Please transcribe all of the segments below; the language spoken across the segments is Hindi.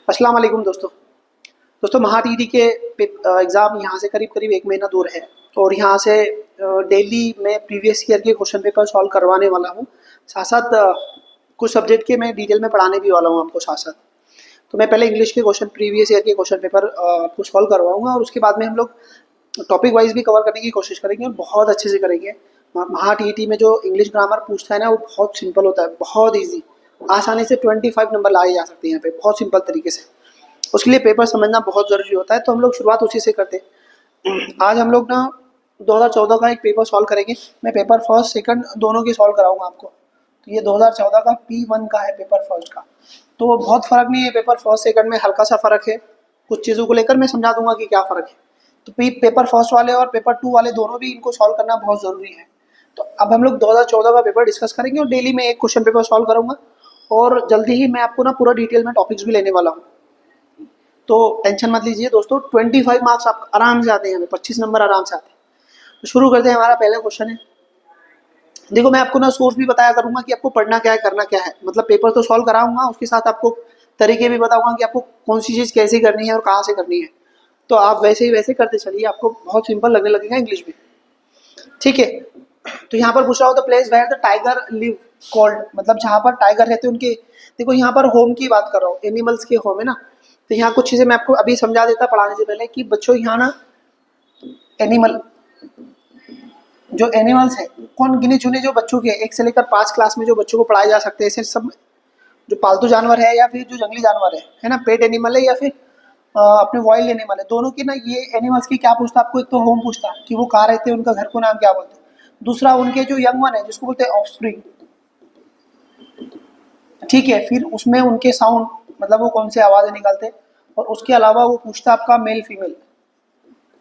अस्सलाम वालेकुम दोस्तों महा टीटी के एग्ज़ाम यहाँ से करीब करीब 1 महीना दूर है और यहाँ से डेली मैं प्रीवियस ईयर के क्वेश्चन पेपर सॉल्व करवाने वाला हूँ। साथ साथ कुछ सब्जेक्ट के मैं डिटेल में पढ़ाने भी वाला हूँ आपको साथ साथ। तो मैं पहले इंग्लिश के क्वेश्चन प्रीवियस ईयर के क्वेश्चन पेपर आपको सॉल्व करवाऊँगा और उसके बाद में हम लोग टॉपिक वाइज भी कवर करने की कोशिश करेंगे और बहुत अच्छे से करेंगे। महा टीटी में जो इंग्लिश ग्रामर पूछता है ना, वो बहुत सिंपल होता है, बहुत ईजी, आसानी से 25 नंबर लाए जा सकते हैं यहाँ पे बहुत सिंपल तरीके से। उसके लिए पेपर समझना बहुत ज़रूरी होता है, तो हम लोग शुरुआत उसी से करते हैं। आज हम लोग ना 2014 का एक पेपर सॉल्व करेंगे। मैं पेपर फर्स्ट सेकंड दोनों की सॉल्व कराऊंगा आपको। तो ये 2014 का P1 का है पेपर फर्स्ट का। तो बहुत फ़र्क नहीं है, पेपर फर्स्ट सेकंड में हल्का सा फ़र्क है। कुछ चीज़ों को लेकर मैं समझा दूंगा कि क्या फ़र्क है। तो पेपर फर्स्ट वाले और पेपर 2 वाले दोनों भी इनको सॉल्व करना बहुत ज़रूरी है। तो अब हम लोग 2014 का पेपर डिस्कस करेंगे और डेली मैं एक क्वेश्चन पेपर सॉल्व करूँगा और जल्दी ही मैं आपको ना पूरा डिटेल में टॉपिक्स भी लेने वाला हूँ। तो टेंशन मत लीजिए दोस्तों, 25 मार्क्स आप आराम से आते हैं, हमें 25 नंबर आराम से आते हैं। तो शुरू करते हैं। हमारा पहला क्वेश्चन है, देखो मैं आपको ना सोर्स भी बताया करूंगा कि आपको पढ़ना क्या है, करना क्या है। मतलब पेपर तो सॉल्व कराऊंगा, उसके साथ आपको तरीके भी बताऊंगा कि आपको कौन सी चीज़ कैसे करनी है और कहाँ से करनी है। तो आप वैसे ही वैसे करते चलिए, आपको बहुत सिंपल लगने लगेगा इंग्लिश भी, ठीक है। तो यहाँ पर पूछ रहा हो, the place where the tiger live called, मतलब जहाँ पर टाइगर रहते हैं उनके, देखो यहाँ पर होम की बात कर रहा हूँ, एनिमल्स के होम है ना। तो यहाँ कुछ चीज़ें मैं आपको अभी समझा देता पढ़ाने से पहले कि बच्चों यहाँ ना एनिमल, जो एनिमल्स है कौन गिने चुने जो बच्चों के 1 से लेकर 5 क्लास में जो बच्चों को पढ़ाए जा सकते हैं, ऐसे सब जो पालतू जानवर है या फिर जो जंगली जानवर है ना, पेट एनिमल है या फिर अपने वाइल्ड एनिमल है, दोनों की ना ये एनिमल्स की क्या पूछता आपको। एक तो होम पूछता कि वो कहाँ रहते हैं, उनका घर को नाम क्या बोलते हैं। दूसरा उनके जो यंग वन है जिसको बोलते हैं ऑफस्प्रिंग, ठीक है। फिर उसमें उनके साउंड, मतलब वो कौन से आवाज़ें निकालते हैं। और उसके अलावा वो पूछता आपका मेल फीमेल।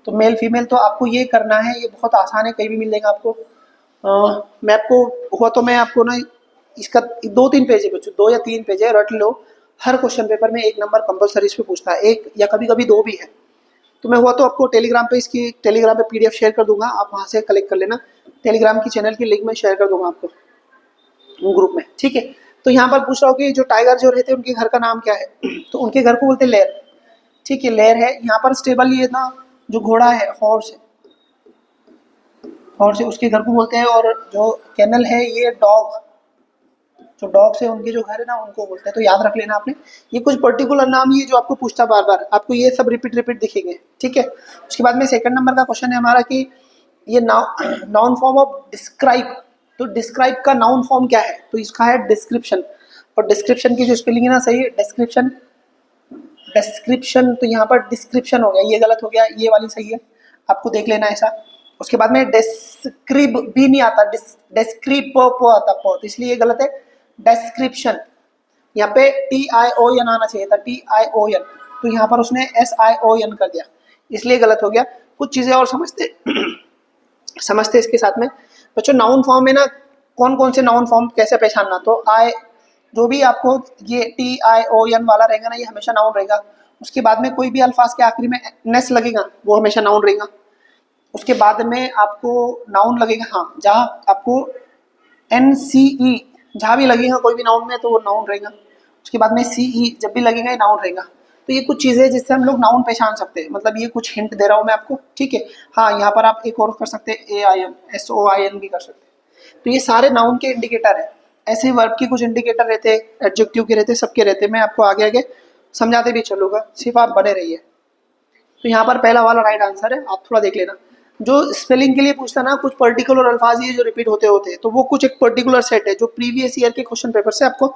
तो मेल फीमेल तो आपको ये करना है, ये बहुत आसान है, कहीं भी मिल जाएगा आपको। मैं आपको हुआ तो मैं आपको ना इसका 2-3 पेज है बच्चों, 2 या 3 पेज है, रट लो। हर क्वेश्चन पेपर में 1 नंबर कंपलसरी इस पे पूछता है, 1 या कभी कभी 2 भी है। तो मैं हुआ तो आपको टेलीग्राम पे PDF शेयर कर दूंगा, आप वहाँ से कलेक्ट कर लेना। टेलीग्राम की चैनल की लिंक मैं शेयर कर दूंगा आपको ग्रुप में, ठीक है। तो यहाँ पर पूछ रहा हूँ कि जो टाइगर जो रहते हैं उनके घर का नाम क्या है। तो उनके घर को बोलते हैं लेयर, ठीक है, लेयर है। यहाँ पर स्टेबल ये ना जो घोड़ा है हॉर्स है, हॉर्स है, उसके घर को बोलते हैं। और जो कैनल है ये डॉग, जो डॉग्स है उनके जो घर है ना उनको बोलते हैं। तो याद रख लेना आपने, ये कुछ पर्टिकुलर नाम ही है जो आपको पूछता बार बार, आपको ये सब रिपीट दिखेंगे, ठीक है। उसके बाद में सेकंड नंबर का क्वेश्चन है हमारा कि ये नाउन फॉर्म ऑफ डिस्क्राइब। तो डिस्क्राइब का नाउन फॉर्म क्या है, तो इसका है डिस्क्रिप्शन। और डिस्क्रिप्शन की जो स्पेलिंग है ना सही है, डिस्क्रिप्शन, डिस्क्रिप्शन। तो यहाँ पर डिस्क्रिप्शन हो गया, ये गलत हो गया, ये वाली सही है, आपको देख लेना ऐसा। उसके बाद में डिस्क्रिब भी नहीं आता, डिस्क्रिप आता, तो इसलिए ये गलत है, डिस्क्रिप्शन। यहाँ पे TION आना चाहिए था, TION, तो यहाँ पर उसने SION कर दिया, इसलिए गलत हो गया। कुछ चीज़ें और समझते इसके साथ में बच्चों। नाउन फॉर्म में ना कौन कौन से नाउन फॉर्म कैसे पहचानना, तो जो भी आपको ये TION वाला रहेगा ना, ये हमेशा नाउन रहेगा। उसके बाद में कोई भी अल्फाज के आखिरी में नेस लगेगा, वो हमेशा नाउन रहेगा। उसके बाद में आपको नाउन लगेगा, हाँ, जहाँ आपको NCE जहाँ भी लगेगा कोई भी नाउन में तो वो नाउन रहेगा। उसके बाद में CE जब भी लगेगा ये नाउन रहेगा। तो ये कुछ चीज़ें जिससे हम लोग नाउन पहचान सकते हैं, मतलब ये कुछ हिंट दे रहा हूँ मैं आपको, ठीक है। हाँ, यहाँ पर आप एक और कर सकते हैं, AIN SOIN भी कर सकते हैं। तो ये सारे नाउन के इंडिकेटर है। ऐसे वर्ब के कुछ इंडिकेटर रहते हैं, एडजेक्टिव के रहते हैं, सबके रहते हैं। मैं आपको आगे आगे समझाते भी चलूँगा, सिर्फ आप बने रहिए। तो यहाँ पर पहला वाला राइट आंसर है, आप थोड़ा देख लेना। जो स्पेलिंग के लिए पूछता ना, कुछ पर्टिकुलर अल्फाज ये जो रिपीट होते हैं, तो वो कुछ एक पर्टिकुलर सेट है जो प्रीवियस ईयर के क्वेश्चन पेपर से आपको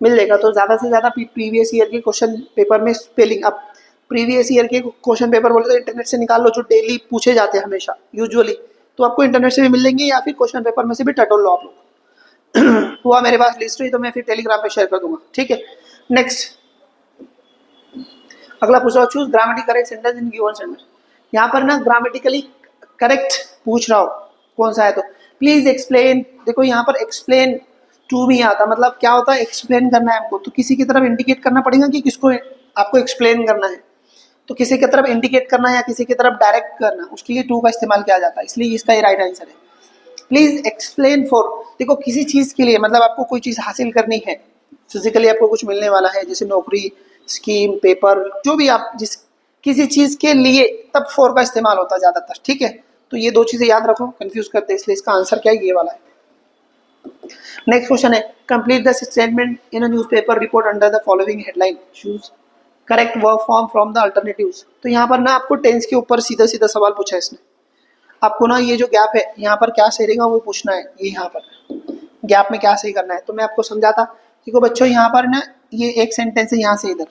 मिल जाएगा। तो ज़्यादा से ज़्यादा प्रीवियस ईयर के क्वेश्चन पेपर में स्पेलिंग, आप प्रीवियस ईयर के क्वेश्चन पेपर बोले तो इंटरनेट से निकाल लो, जो डेली पूछे जाते हैं हमेशा यूजुअली, तो आपको इंटरनेट से भी मिल लेंगे या फिर क्वेश्चन पेपर में से भी टटोल लो आप लोग। हुआ मेरे पास लिस्ट हुई तो मैं फिर टेलीग्राम पे शेयर कर दूंगा, ठीक है। नेक्स्ट अगला पूछ रहा हूँ, choose grammatically correct sentence in given sentence. यहाँ पर ना ग्रामेटिकली करेक्ट पूछ रहा हूँ कौन सा है, तो प्लीज एक्सप्लेन। देखो यहाँ पर एक्सप्लेन टू भी आता, मतलब क्या होता है, एक्सप्लेन करना है हमको, तो किसी की तरफ इंडिकेट करना पड़ेगा कि किसको आपको एक्सप्लेन करना है। तो किसी की तरफ इंडिकेट करना है या किसी की तरफ डायरेक्ट करना, उसके लिए टू का इस्तेमाल किया जाता है, इसलिए इसका ये राइट आंसर है। प्लीज एक्सप्लेन फॉर, देखो किसी चीज़ के लिए, मतलब आपको कोई चीज़ हासिल करनी है, फिजिकली आपको कुछ मिलने वाला है, जैसे नौकरी, स्कीम, पेपर, जो भी आप जिस किसी चीज़ के लिए तब फॉर का इस्तेमाल होता है ज़्यादातर, ठीक है। तो ये दो चीज़ें याद रखो, कंफ्यूज करते हैं, इसलिए इसका आंसर क्या है, ये वाला है। नेक्स्ट क्वेश्चन है, complete the statement in a newspaper report under the following headline, choose correct verb form from the alternatives. तो यहाँ पर ना आपको टेंस के ऊपर सीधा सीधा सवाल पूछा है इसने। आपको ना ये जो गैप है यहाँ पर क्या सही रहेगा वो पूछना है, ये यहाँ पर गैप में क्या सही करना है। तो मैं आपको समझाता, देखो बच्चों यहाँ पर ना ये एक सेंटेंस है यहाँ से इधर,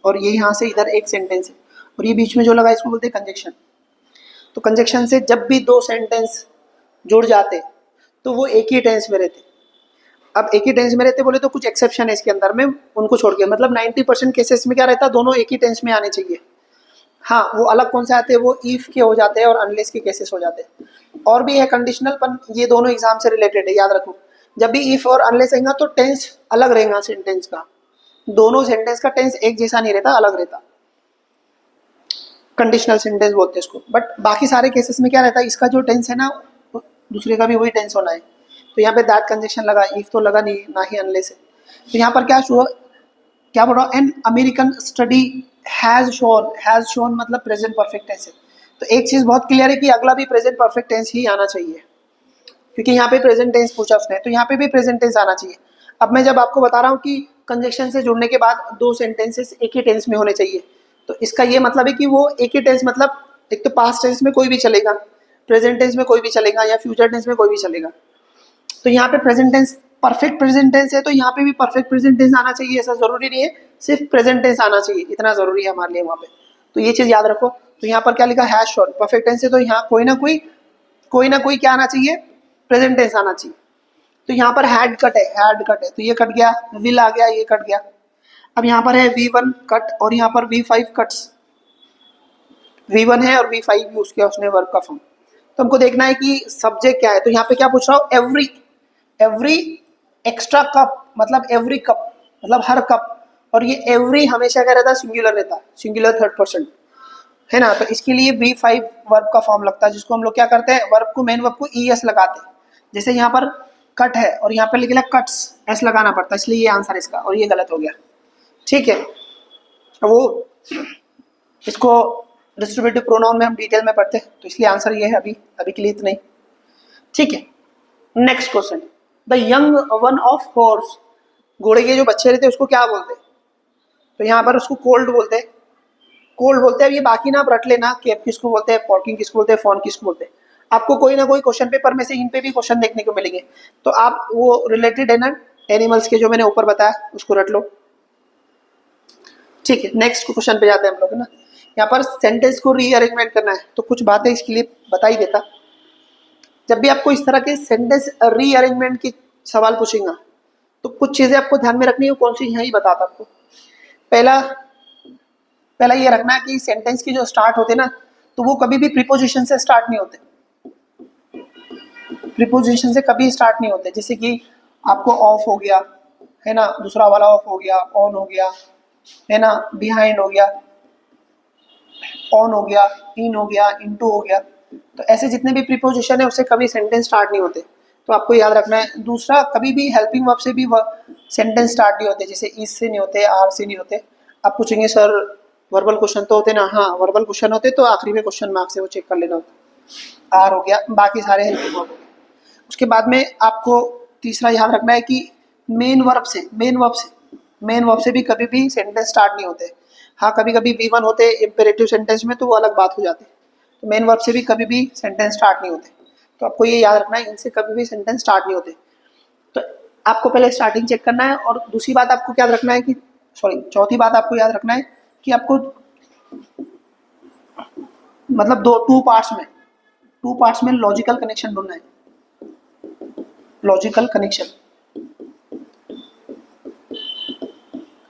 और ये यहाँ से इधर एक सेंटेंस है, और ये बीच में जो लगा है इसको बोलते हैं कंजक्शन। तो कंजक्शन से जब भी दो सेंटेंस जुड़ जाते तो वो एक ही टेंस में रहते। अब एक ही टेंस में रहते बोले तो कुछ एक्सेप्शन है इसके अंदर में, उनको छोड़ के, मतलब 90% केसेस में क्या रहता है, दोनों एक ही टेंस में आने चाहिए। हाँ, वो अलग कौन से आते हैं, वो इफ के हो जाते हैं और अनलेस के केसेस हो जाते हैं। और भी है कंडीशनल, पर ये दोनों एग्जाम से रिलेटेड है, याद रखो। जब भी इफ और अनलेस रहेगा तो टेंस अलग रहेगा सेंटेंस का, दोनों सेंटेंस का टेंस एक जैसा नहीं रहता, अलग रहता। कंडीशनल सेंटेंस बोलते हैं इसको। बट बाकी सारे केसेस में क्या रहता है, इसका जो टेंस है ना दूसरे का भी वही टेंस होना है। तो यहाँ पे दैट कंजक्शन लगा, इफ तो लगा नहीं, ना ही अनलेस है। तो यहाँ पर क्या बोल रहा हूँ, an American study has shown मतलब प्रेजेंट परफेक्ट टेंस है। तो एक चीज बहुत क्लियर है कि अगला भी प्रेजेंट परफेक्ट टेंस ही आना चाहिए, क्योंकि यहाँ पे प्रेजेंट टेंस पूछा उसने, तो यहाँ पे भी प्रेजेंट टेंस आना चाहिए। अब मैं जब आपको बता रहा हूँ कि कंजक्शन से जुड़ने के बाद दो सेंटेंसेस एक ही टेंस में होने चाहिए, तो इसका ये मतलब है कि वो एक ही टेंस, मतलब एक तो पास्ट टेंस में कोई भी चलेगा, प्रेजेंट टेंस में कोई भी चलेगा, या फ्यूचर टेंस में कोई भी चलेगा। तो यहाँ पे present tense, perfect present tense है, तो यहाँ पे भी परफेक्ट प्रेजेंट टेंस आना चाहिए, ऐसा जरूरी नहीं है सिर्फ प्रेजेंट टेंस आना चाहिए, इतना जरूरी है हमारे लिए वहाँ पे। तो ये चीज याद रखो। तो यहाँ पर क्या लिखा, हैज शोन, परफेक्ट टेंस है, तो यहाँ कोई ना कोई क्या आना चाहिए, प्रेजेंट टेंस आना चाहिए। तो यहाँ पर हैड कट है, तो ये कट गया, विल आ गया, ये कट गया। अब यहाँ पर है V1 कट, और यहाँ पर V5 कट्स। V1 है और V5 यूज किया उसने वर्ब का फॉर्म। तो हमको देखना है कि सब्जेक्ट क्या है। तो यहाँ पे क्या पूछ रहा हूँ, एवरी एक्स्ट्रा कप, मतलब एवरी कप मतलब हर कप, और ये एवरी हमेशा क्या रहता है, सिंगुलर रहता है, सिंगुलर थर्ड पर्सन है ना। तो इसके लिए V5 वर्ब का फॉर्म लगता है, जिसको हम लोग क्या करते हैं, वर्ब को, मेन वर्ब को ES लगाते हैं। जैसे यहाँ पर कट है और यहाँ पर लिखा कट्स, एस लगाना पड़ता है, इसलिए ये आंसर इसका, और ये गलत हो गया, ठीक है। वो इसको डिस्ट्रीब्यूटिव प्रोनाउन में हम डिटेल में पढ़ते हैं, तो इसलिए आंसर ये है, अभी के लिए इतना ही, ठीक है। Next question, the young one of horse, घोड़े के जो बच्चे रहते हैं उसको क्या बोलते हैं। तो यहाँ पर उसको कोल्ड बोलते हैं, अब ये बाकी ना आप रट लेना, केप किसको बोलते हैं, पॉर्किंग किसको बोलते हैं, फॉन किसको बोलते हैं। आपको कोई ना कोई क्वेश्चन पेपर में से इन पे भी क्वेश्चन देखने को मिलेंगे, तो आप वो रिलेटेड है ना एनिमल्स के जो मैंने ऊपर बताया उसको रट लो, ठीक है। नेक्स्ट क्वेश्चन पे जाते हैं हम लोग, है ना। यहाँ पर सेंटेंस को रीअरेंजमेंट करना है, तो कुछ बातें इसके लिए बता ही देता। जब भी आपको इस तरह के सेंटेंस रीअरेंजमेंट की सवाल पूछेगा तो कुछ चीजें आपको ध्यान में रखनी है, कौन सी यही बताता आपको। पहला ये रखना है कि सेंटेंस की जो स्टार्ट होते ना, तो वो कभी भी प्रीपोजिशन से स्टार्ट नहीं होते, प्रीपोजिशन से कभी स्टार्ट नहीं होते। जैसे कि आपको ऑफ हो गया है ना, दूसरा वाला ऑफ हो गया, ऑन हो गया है ना, बिहाइंड हो गया, ऑन हो गया, इन हो गया, इनटू हो गया। तो ऐसे जितने भी प्रीपोजिशन है उससे कभी सेंटेंस स्टार्ट नहीं होते, तो आपको याद रखना है। दूसरा, कभी भी हेल्पिंग वर्ब से भी सेंटेंस स्टार्ट नहीं होते, जैसे इस से नहीं होते, आर से नहीं होते। आप पूछेंगे सर वर्बल क्वेश्चन तो होते ना, हाँ वर्बल क्वेश्चन होते, तो आखिरी में क्वेश्चन मार्क से वो चेक कर लेना होता। आर हो गया, बाकी सारे हेल्पिंग वर्ब हो गए। उसके बाद में आपको तीसरा याद रखना है कि मेन वर्ब से भी कभी भी सेंटेंस स्टार्ट नहीं होते। हाँ, कभी कभी V1 होते इंपेरेटिव सेंटेंस में, तो वो अलग बात हो जाती है। तो मेन वर्ब से भी कभी भी सेंटेंस स्टार्ट नहीं होते, तो आपको ये याद रखना है, इनसे कभी भी सेंटेंस स्टार्ट नहीं होते। तो आपको पहले स्टार्टिंग चेक करना है। और दूसरी बात आपको याद रखना है कि चौथी बात आपको याद रखना है कि आपको मतलब टू पार्ट्स में लॉजिकल कनेक्शन ढूंढना है, लॉजिकल कनेक्शन,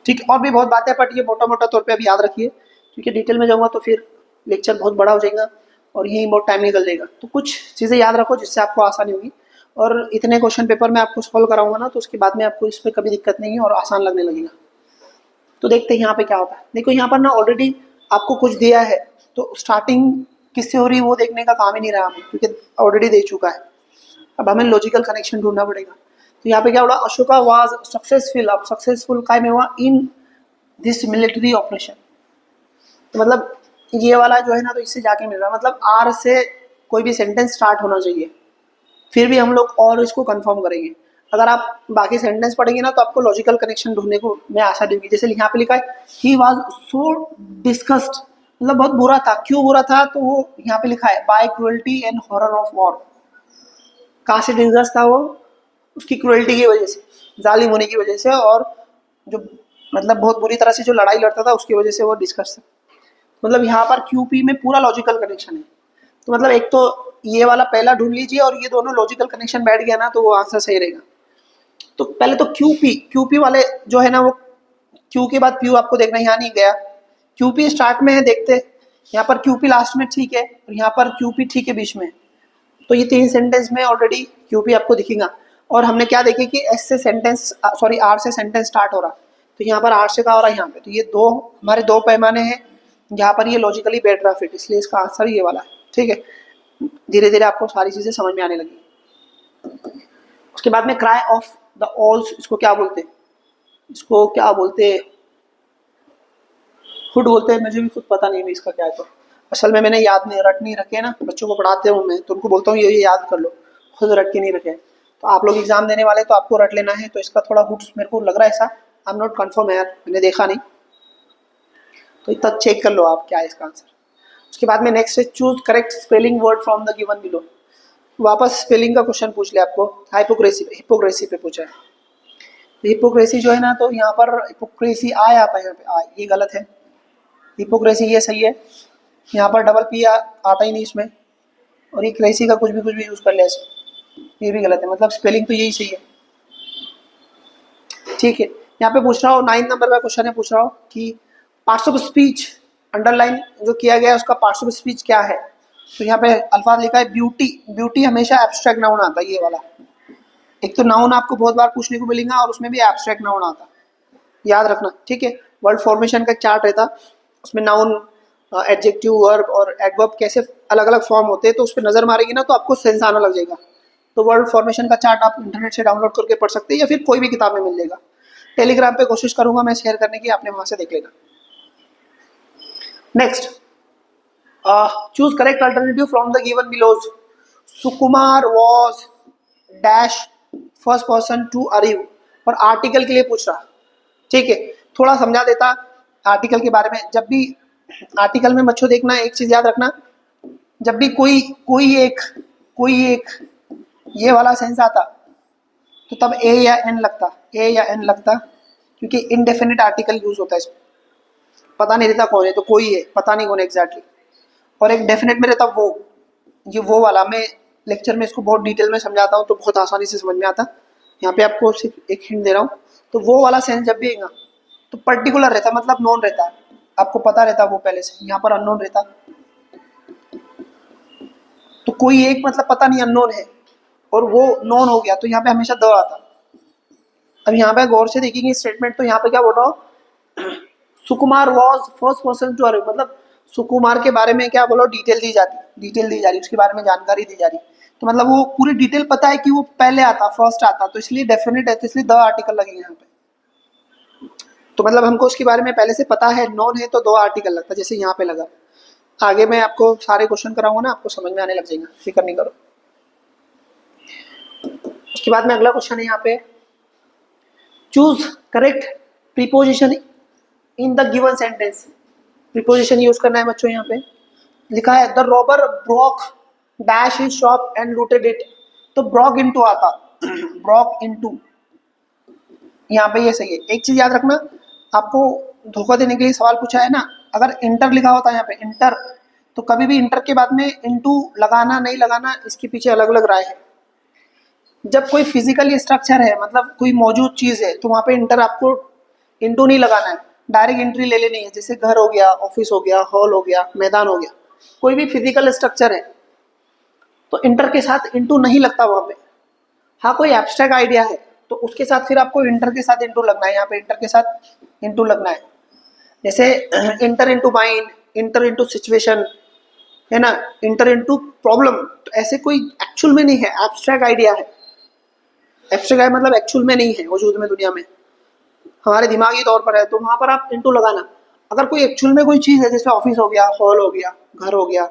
ठीक है। और भी बहुत बातें, बट ये मोटा तौर पे अभी याद रखिए, क्योंकि डिटेल में जाऊंगा तो फिर लेक्चर बहुत बड़ा हो जाएगा और यही बहुत टाइम निकल जाएगा। तो कुछ चीज़ें याद रखो जिससे आपको आसानी होगी, और इतने क्वेश्चन पेपर में आपको सॉल्व कराऊंगा ना, तो उसके बाद में आपको इस पर कभी दिक्कत नहीं है और आसान लगने लगेगा। तो देखते हैं यहाँ पे क्या होता है। देखो यहाँ पर ना ऑलरेडी आपको कुछ दिया है, तो स्टार्टिंग किससे हो रही है वो देखने का काम ही नहीं रहा हमें, क्योंकि ऑलरेडी दे चुका है। अब हमें लॉजिकल कनेक्शन ढूंढना पड़ेगा। तो यहाँ पे क्या हुआ, अशोका वाज सक्सेसफुल। अब सक्सेसफुल काय में हुआ, इन दिस मिलिट्री ऑपरेशन। तो मतलब ये वाला जो है ना, तो इससे जाके मिल रहा है, मतलब आर से कोई भी सेंटेंस स्टार्ट होना चाहिए, फिर भी हम लोग और इसको कंफर्म करेंगे। अगर आप बाकी सेंटेंस पढ़ेंगे ना तो आपको लॉजिकल कनेक्शन ढूंढने को मैं आशा दूंगी। जैसे यहाँ पे लिखा है ही वॉज सो डिस्कस्ड, मतलब बहुत बुरा था। क्यों बुरा था, तो वो यहाँ पे लिखा है by cruelty and horror of war. कहाँ से डिस्कस था वो, उसकी क्रुएल्टी की वजह से, जालिम होने की वजह से, और जो मतलब बहुत बुरी तरह से जो लड़ाई लड़ता था उसकी वजह से वो डिस्कस था। मतलब यहाँ पर क्यूपी में पूरा लॉजिकल कनेक्शन है। तो मतलब एक तो ये वाला पहला ढूंढ लीजिए और ये दोनों लॉजिकल कनेक्शन बैठ गया ना तो वो आंसर सही रहेगा। तो पहले तो क्यूपी वाले जो है ना, वो क्यू के बाद प्यू आपको देखना, यहाँ नहीं गया। क्यूपी स्टार्ट में है, देखते यहाँ पर क्यूपी लास्ट में ठीक है, और यहाँ पर क्यूपी ठीक है बीच में। तो ये 3 सेंटेंस में ऑलरेडी क्यूपी आपको दिखेगा। और हमने क्या देखे कि एस से सेंटेंस, सॉरी आर से सेंटेंस स्टार्ट हो रहा, तो यहाँ पर आर से का हो रहा है यहाँ पे। तो ये दो हमारे दो पैमाने हैं जहाँ पर ये लॉजिकली बैठ रहा फिट, इसलिए इसका आंसर ये वाला है। ठीक है, धीरे धीरे आपको सारी चीजें समझ में आने लगी। उसके बाद में क्राई ऑफ द ऑल्स, इसको क्या बोलते हैं, इसको क्या बोलते हैं, हुड बोलते हैं, मुझे भी खुद पता नहीं है इसका क्या है। तो असल में मैंने याद नहीं रट नहीं रखे ना, बच्चों को पढ़ाते हूँ मैं तो उनको बोलता हूँ ये याद कर लो, खुद रट के नहीं रखे। तो आप लोग एग्जाम देने वाले तो आपको रट लेना है। तो इसका थोड़ा हुड मेरे को लग रहा है ऐसा, आई एम नॉट कन्फर्म है यार, मैंने देखा नहीं, तो इतना चेक कर लो आप क्या है इसका आंसर। उसके बाद में नेक्स्ट है choose correct spelling word from the given below. वापस स्पेलिंग का क्वेश्चन पूछ लिया आपको, हिपोक्रेसी पे पूछा है। हिपोक्रेसी जो है ना, तो यहाँ पर हिपोक्रेसी आ आता है, यहाँ पे आ, ये गलत है। हिपोक्रेसी ये सही है, यहाँ पर डबल पी आता ही नहीं इसमें, और ये क्रेसी का कुछ भी यूज कर लिया इसमें, ये भी गलत है। मतलब स्पेलिंग तो यही सही है। ठीक है, यहाँ पे पूछ रहा हूँ 9 नंबर का क्वेश्चन है, पूछ रहा हूँ कि पार्ट्स ऑफ स्पीच, अंडरलाइन जो किया गया है उसका पार्ट्स ऑफ स्पीच क्या है। तो यहाँ पे अल्फाज लिखा है ब्यूटी। ब्यूटी हमेशा एब्स्ट्रैक्ट नाउन आता है, ये वाला। एक तो नाउन आपको बहुत बार पूछने को मिलेगा और उसमें भी एब्स्ट्रैक्ट नाउन आता, याद रखना। ठीक है, वर्ड फॉर्मेशन का एक चार्ट रहता, उसमें नाउन, एडजेक्टिव, वर्ब और एडवर्ब कैसे अलग अलग फॉर्म होते हैं, तो उस पर नजर मारेगी ना तो आपको सेंस आना लग जाएगा। तो वर्ड फॉर्मेशन का चार्ट आप इंटरनेट से डाउनलोड करके पढ़ सकते हैं या फिर कोई भी किताब में मिल जाएगा। टेलीग्राम पे कोशिश करूंगा मैं शेयर करने की, आपने वहां से देख लेना। Next, choose correct alternative from the given below. Sukumar was dash first person to arrive, और आर्टिकल के लिए पूछ रहा। ठीक है, थोड़ा समझा देता आर्टिकल के बारे में। जब भी आर्टिकल में बच्चों देखना, एक चीज याद रखना, जब भी कोई एक ये वाला सेंस आता तो तब ए या एन लगता, क्योंकि इनडेफिनिट आर्टिकल यूज होता है इसमें। पता नहीं रहता कौन है, तो कोई है, पता नहीं कौन है एग्जैक्टली। और एक डेफिनेट में रहता वो, ये वो वाला। मैं लेक्चर में इसको बहुत डिटेल में समझाता हूँ तो बहुत आसानी से समझ में आता। यहाँ पे आपको सिर्फ एक हिंट दे रहा हूँ। तो वो वाला सेंस जब भी आएगा तो पर्टिकुलर रहता, मतलब नोन रहता है, आपको पता रहता वो पहले से। यहाँ पर अननोन रहता, तो कोई एक मतलब पता नहीं अननोन है और वो नोन हो गया, तो यहाँ पे हमेशा द आता। अब यहाँ पे गौर से देखेंगे स्टेटमेंट, तो यहाँ पे क्या बोल रहा हूँ, सुकुमार वॉज फर्स्ट पर्सन टू अरीव, मतलब सुकुमार के बारे में क्या बोलो, डिटेल दी जा रही, उसके बारे में जानकारी दी जा रही। तो मतलब वो पूरी डिटेल पता है कि वो पहले आता, फर्स्ट आता, तो इसलिए डेफिनेट है, तो इसलिए द आर्टिकल लगेगा यहाँ पे। तो मतलब हमको उसके बारे में पहले से पता है, नॉन है, तो दो आर्टिकल लगता, जैसे यहाँ पे लगा। आगे मैं आपको सारे क्वेश्चन कराऊंगा ना, आपको समझ में आने लग जाएगा, फिक्र नहीं करो। उसके बाद में अगला क्वेश्चन है यहाँ पे, choose correct preposition in the given sentence. Preposition use करना है बच्चों। यहाँ पे लिखा है the robber broke dash his shop and looted it, तो ब्रोक इनटू आता, ब्रोक इनटू, यहाँ पे ये सही है। एक चीज याद रखना, आपको धोखा देने के लिए सवाल पूछा है ना, अगर इंटर लिखा होता है यहाँ पे इंटर, तो कभी भी इंटर के बाद में इनटू लगाना नहीं लगाना, इसके पीछे अलग अलग राय है। जब कोई फिजिकली स्ट्रक्चर है, मतलब कोई मौजूद चीज है, तो वहां पे इंटर आपको इनटू नहीं लगाना है, डायरेक्ट एंट्री ले लेनी है। जैसे घर हो गया, ऑफिस हो गया, हॉल हो गया, मैदान हो गया, कोई भी फिजिकल स्ट्रक्चर है तो इंटर के साथ इनटू नहीं लगता वहां पे। हाँ, कोई एब्स्ट्रैक्ट आइडिया है तो उसके साथ फिर आपको इंटर के साथ इनटू लगना है, यहाँ पे इंटर के साथ इनटू लगना है। जैसे inter into mind, inter into situation, है ना, इंटर इनटू प्रॉब्लम, तो ऐसे कोई एक्चुअल में नहीं है, एब्स्ट्रैक्ट आइडिया है। एब्स्ट्रैक्ट मतलब एक्चुअल में नहीं है वजूद में दुनिया में। हमारे दिमागी तौर पर है, तो वहां पर आप इंटू लगाना। अगर कोई एक्चुअल में कोई चीज है, जैसे ऑफिस हो गया, हॉल हो गया, घर हो गया,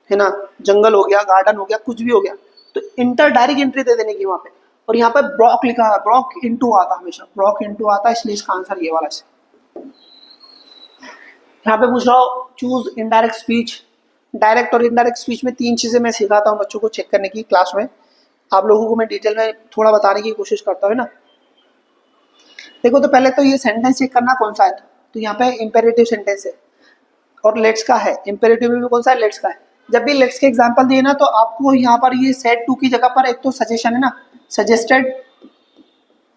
है ना, जंगल हो गया, गार्डन हो गया, कुछ भी हो गया, तो इंटर डायरेक्ट एंट्री दे देने की वहां पे। और यहाँ पे ब्लॉक लिखा है, ब्लॉक इंटू आता, हमेशा ब्लॉक इंटू आता, इसलिए इसका आंसर ये वाला है। यहाँ पे पूछ रहा हूँ चूज इनडायरेक्ट स्पीच। डायरेक्ट और इनडायरेक्ट स्पीच में तीन चीजें मैं सिखाता हूँ बच्चों को चेक करने की क्लास में। आप लोगों को मैं डिटेल में थोड़ा बताने की कोशिश करता हूँ ना। देखो, तो पहले तो ये सेंटेंस चेक करना कौन सा है। तो यहाँ पे इम्पेरेटिव सेंटेंस है और लेट्स का है। इम्पेरेटिव में भी कौन सा है, लेट्स का है। जब भी लेट्स के एग्जांपल दिए ना, तो आपको यहाँ पर ये सेड टू की जगह पर एक तो सजेशन है ना, सजेस्टेड,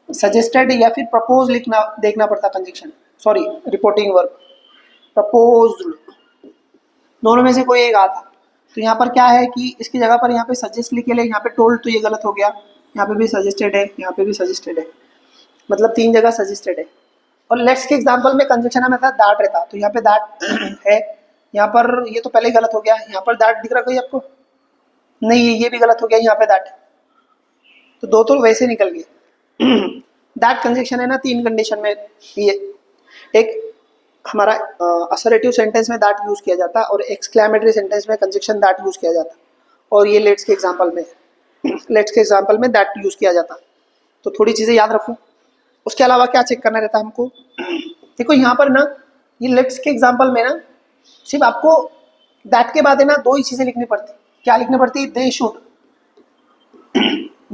सजेस्टेड या फिर प्रपोज लिखना, देखना पड़ता conjunction, sorry reporting verb, proposed, दोनों में से कोई एक आता। तो यहाँ पर क्या है कि इसकी जगह पर यहाँ पे सजेस्ट लिखे ले, यहाँ पे टोल्ड, तो ये गलत हो गया। यहाँ पे भी सजेस्टेड है, यहाँ पे भी सजेस्टेड है, मतलब तीन जगह सजेस्टेड है। और लेट्स के एग्जांपल में कंजक्शन में था दैट रहता, तो यहाँ पे दैट है, यहाँ पर ये तो पहले ही गलत हो गया। यहाँ पर दैट दिख रहा कोई आपको, नहीं, ये भी गलत हो गया, यहाँ पे दैट, तो दो तो वैसे निकल गए। दैट कंजक्शन है ना तीन कंडीशन में, ये एक हमारा असर्टिव सेंटेंस में दैट यूज किया जाता है, और एक्सक्लेमेटरी सेंटेंस में कंजक्शन दैट यूज किया जाता है, और ये लेट्स के एग्जांपल में, लेट्स के एग्जांपल में दैट यूज किया जाता। तो थोड़ी चीजें याद रखो। उसके अलावा क्या चेक करना रहता है हमको, देखो यहाँ पर ना, ये लेट्स के एग्जांपल में ना सिर्फ आपको दैट के बाद है ना दो ही चीजें लिखनी पड़ती। क्या लिखनी पड़ती है, दे शुड,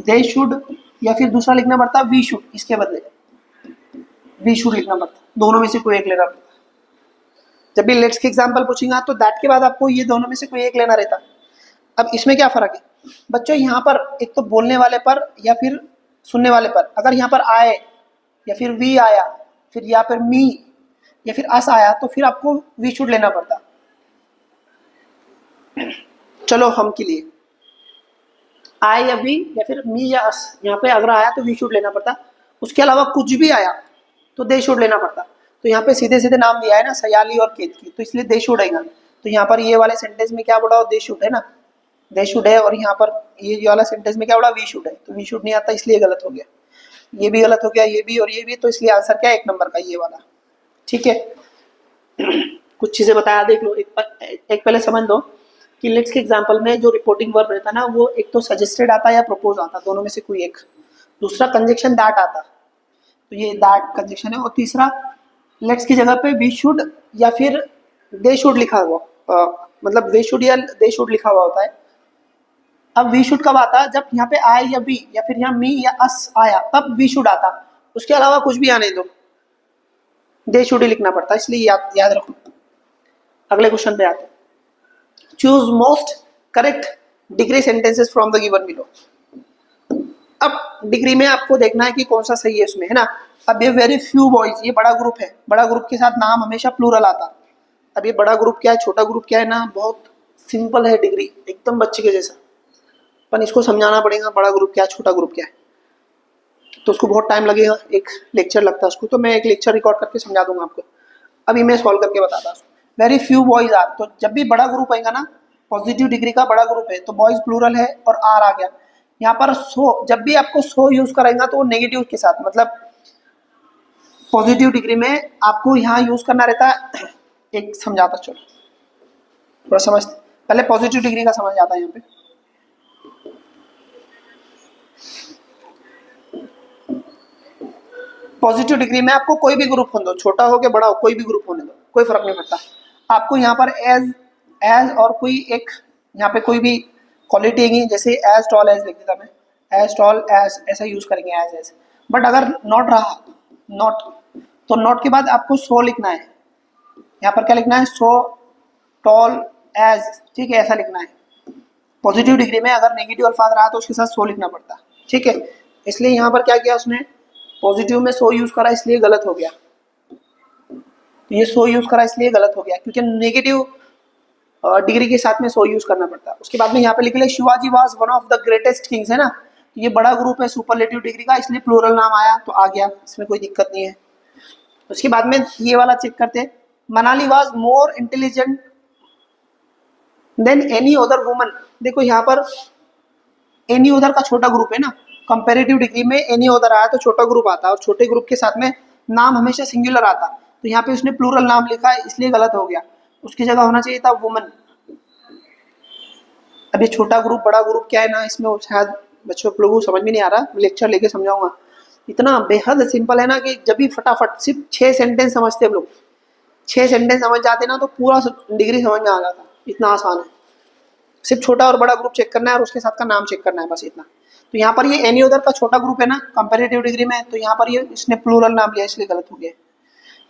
दे शुड, या फिर दूसरा लिखना पड़ता वी शुड, इसके बदले वी शुड लिखना पड़ता, दोनों में से कोई एक लेना पड़ता। जब भी लेट्स के एग्जांपल पूछेगा तो दैट के बाद आपको ये दोनों में से कोई एक लेना रहता। अब इसमें क्या फर्क है बच्चों, यहाँ पर एक तो बोलने वाले पर या फिर सुनने वाले पर, अगर यहाँ पर आए या फिर वी आया, फिर या फिर मी या फिर अस आया, तो फिर आपको वी शुड लेना पड़ता। चलो हम के लिए आए या वी या फिर मी या अस, यहाँ पे अगर आया तो वी शुड लेना पड़ता। उसके अलावा कुछ भी आया तो दे शुड लेना पड़ता। तो यहाँ पे सीधे सीधे नाम दिया है ना, सयाली और केतकी, तो इसलिए दे शुड आएगा। तो यहाँ पर ये वाले सेंटेंस में क्या बोला, दे शुड है ना, दे शुड है, और यहाँ पर ये वाला सेंटेंस में क्या बोला, वी शुड है, तो वी शुड नहीं आता, इसलिए गलत हो गया। ये भी गलत हो गया, ये भी और ये भी, तो इसलिए आंसर क्या है, एक नंबर का ये वाला। ठीक है, कुछ चीजें बताया देख लो। एक पहले समझ लो कि लेट्स के एग्जांपल में जो रिपोर्टिंग वर्ब रहता ना, वो एक तो सजेस्टेड आता या प्रपोज आता, दोनों में से कोई एक। दूसरा कंजक्शन दैट आता, तो ये दैट कंजक्शन है। और तीसरा लेट्स की जगह पे वी शुड या फिर दे शुड लिखा हुआ, मतलब वे शुड या दे शुड लिखा हुआ होता है। अब वी शुड कब आता, जब यहाँ पे आई या वी या फिर यहाँ मी या अस आया, तब वी शुड आता। उसके अलावा कुछ भी आने दो, दे शुड ही लिखना पड़ता, इसलिए याद रखो। अगले क्वेश्चन पे आते, choose most correct degree sentences from the given below. अब डिग्री में आपको देखना है कि कौन सा सही है उसमें, है ना। अब ये वेरी फ्यू बॉयज, ये बड़ा ग्रुप है, बड़ा ग्रुप के साथ नाम हमेशा प्लूरल आता। अब ये बड़ा ग्रुप क्या है, छोटा ग्रुप क्या है ना, बहुत सिंपल है डिग्री, एकदम बच्चे के जैसा, पर इसको समझाना पड़ेगा बड़ा ग्रुप क्या है, छोटा ग्रुप क्या है, तो उसको बहुत टाइम लगेगा, एक लेक्चर लगता है उसको, तो मैं एक लेक्चर रिकॉर्ड करके समझा दूंगा आपको। अभी मैं सॉल्व करके बताता हूँ। वेरी फ्यू बॉयज आर, तो जब भी बड़ा ग्रुप आएगा ना, पॉजिटिव डिग्री का बड़ा ग्रुप है, तो बॉयज प्लूरल है और आर आ गया। यहाँ पर सो, जब भी आपको सो यूज करेगा तो वो नेगेटिव के साथ, मतलब पॉजिटिव डिग्री में आपको यहाँ यूज करना रहता है। एक समझाता, चलो थोड़ा समझ, पहले पॉजिटिव डिग्री का समझ आता है। यहाँ पे पॉजिटिव डिग्री में आपको कोई भी ग्रुप होने दो, छोटा हो के बड़ा हो, कोई भी ग्रुप होने दो, कोई फर्क नहीं पड़ता। आपको यहाँ पर एज और कोई एक यहाँ पे कोई भी क्वालिटी आएगी, जैसे एज टॉल एज लिख देता मैं, एज टॉल एज, ऐसा यूज करेंगे एज एज। बट अगर नॉट रहा, नॉट, तो नॉट के बाद आपको सो लिखना है। यहाँ पर क्या लिखना है, सो टॉल एज, ठीक है, ऐसा लिखना है। पॉजिटिव डिग्री में अगर नेगेटिव अल्फाज रहा तो उसके साथ सो लिखना पड़ता, ठीक है। इसलिए यहाँ पर क्या किया उसने, पॉजिटिव में सो यूज करा, इसलिए गलत हो गया। तो ये सो यूज करा इसलिए गलत हो गया, क्योंकि नेगेटिव डिग्री के साथ में सो यूज करना पड़ता है। उसके बाद में यहाँ पे लिख ले, Shivaji was one of the greatest Kings, है ना। ये बड़ा ग्रुप है सुपरलेटिव डिग्री का, इसलिए प्लूरल नाम आया तो आ गया, इसमें कोई दिक्कत नहीं है। उसके बाद में ये वाला चेक करते हैं, Manali was more intelligent then any other woman. देखो यहाँ पर एनी अदर का छोटा ग्रुप है ना, कंपेरेटिव डिग्री में एनी अदर आया तो छोटा ग्रुप आता है, और छोटे ग्रुप के साथ में नाम हमेशा सिंगुलर आता, तो यहाँ पे उसने प्लूरल नाम लिखा है इसलिए गलत हो गया, उसकी जगह होना चाहिए था वुमन। अब ये छोटा ग्रुप बड़ा ग्रुप क्या है ना, इसमें शायद बच्चों लोगों को समझ में नहीं आ रहा, लेक्चर लेके समझाऊंगा। इतना बेहद सिंपल है ना कि जब भी फटाफट सिर्फ 6 सेंटेंस समझते हम लोग, 6 सेंटेंस समझ जाते ना तो पूरा डिग्री समझ में आ जाता, इतना आसान है। सिर्फ छोटा और बड़ा ग्रुप चेक करना है और उसके साथ का नाम चेक करना है, बस इतना। तो यहाँ पर ये एनी अदर का छोटा ग्रुप है ना कंपेरेटिव डिग्री में, तो यहाँ पर ये इसने प्लूरल नाम लिया इसलिए गलत हो गया।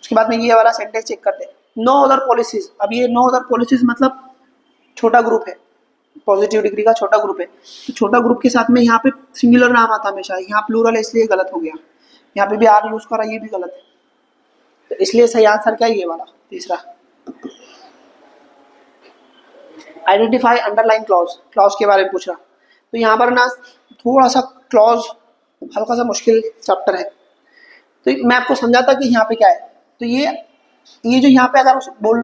उसके बाद में ये वाला सेंटेंस चेक करते हैं, नो अदर पॉलिसीज। अब ये नो अदर पॉलिसीज मतलब छोटा ग्रुप है, पॉजिटिव डिग्री का छोटा ग्रुप है, तो छोटा ग्रुप के साथ में यहाँ पे सिंगुलर नाम आता हमेशा, यहाँ प्लूरल है इसलिए गलत हो गया। यहाँ पे भी आर यूज करा, ये भी गलत है, तो इसलिए सही आंसर क्या है ये वाला तीसरा। आइडेंटिफाई अंडरलाइन क्लॉज, क्लॉज के बारे में पूछ रहा, तो यहाँ पर ना थोड़ा सा क्लॉज हल्का सा मुश्किल चैप्टर है, तो मैं आपको समझाता कि यहाँ पे क्या है। तो ये जो यहाँ पे अगर बोल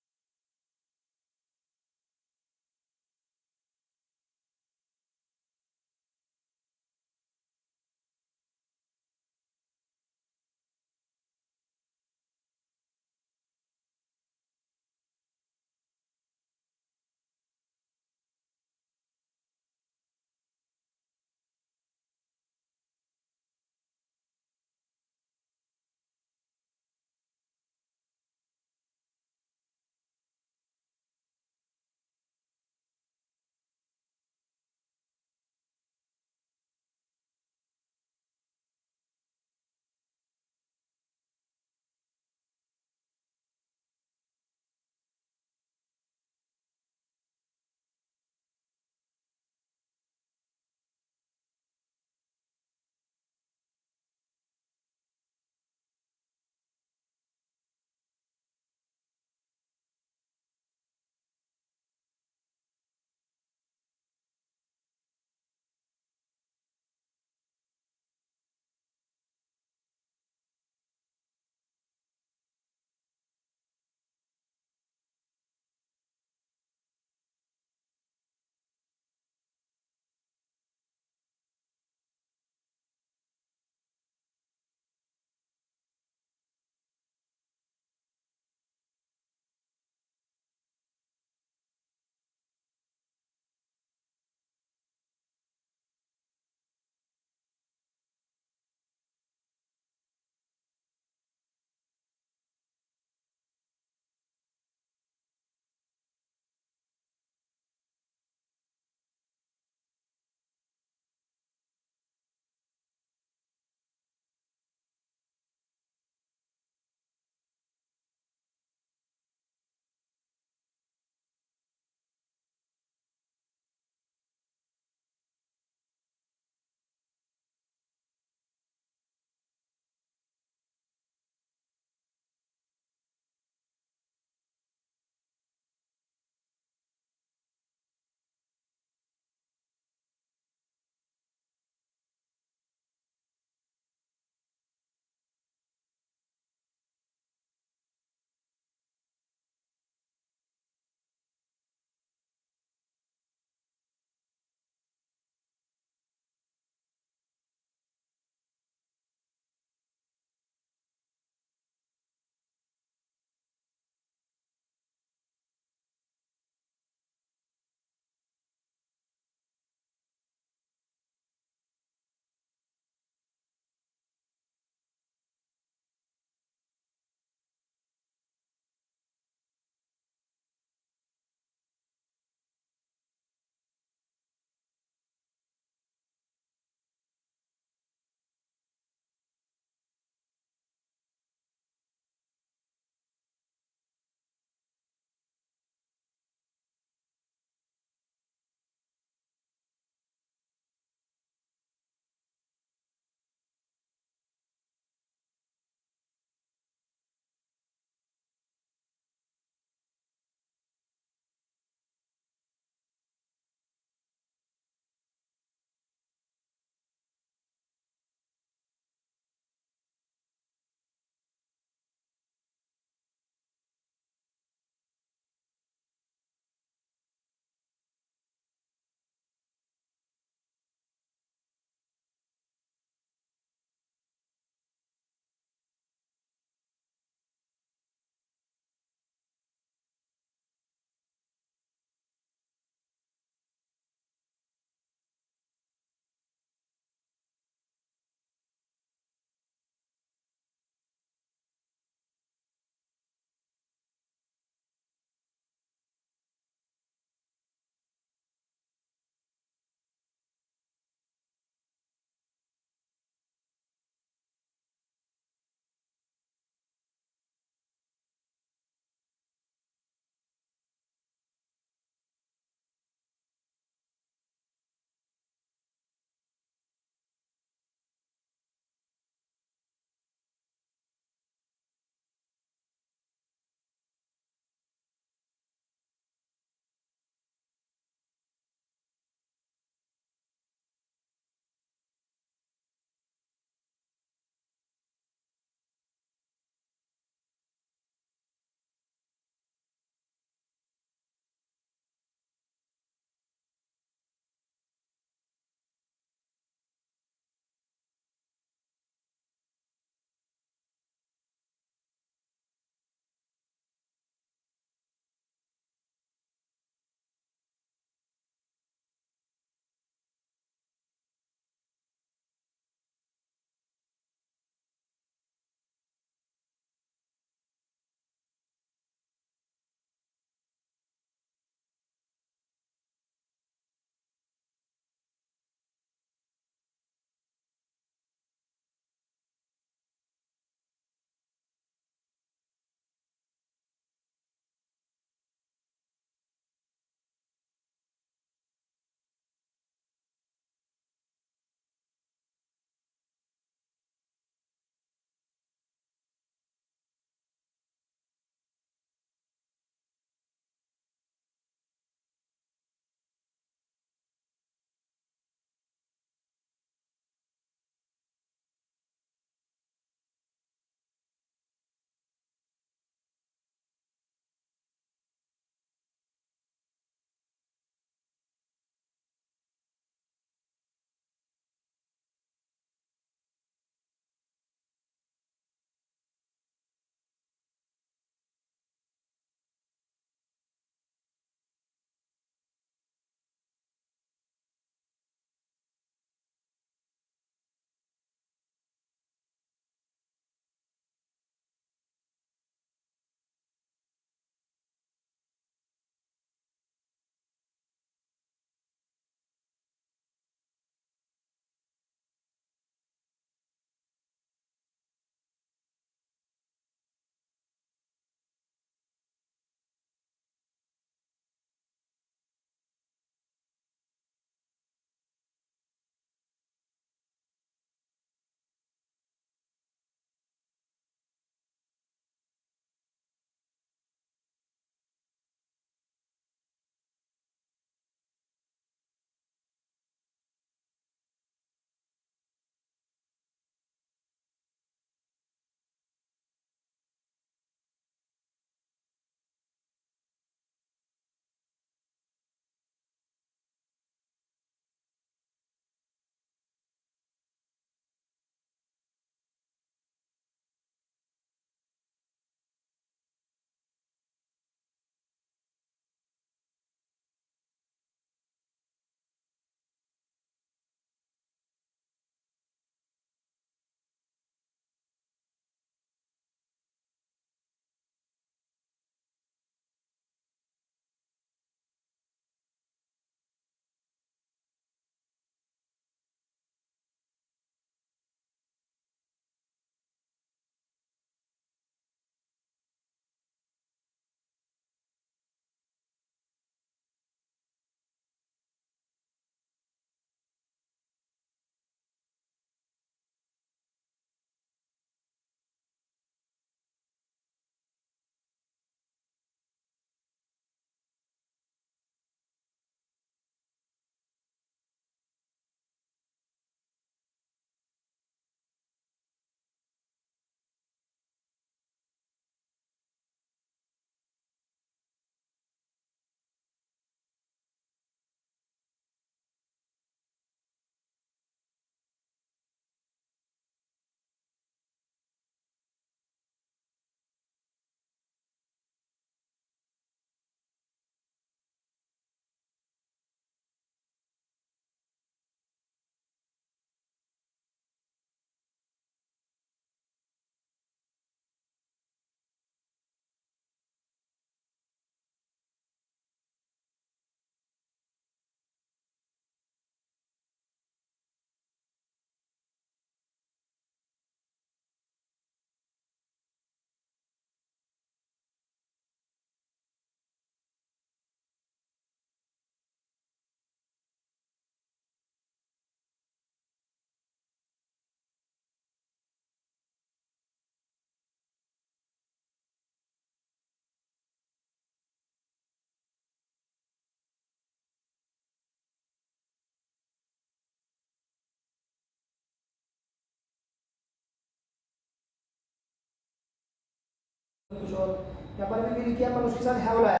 कुछ और, यहाँ पर भी लिखिए पर उसके साथ हैव लाया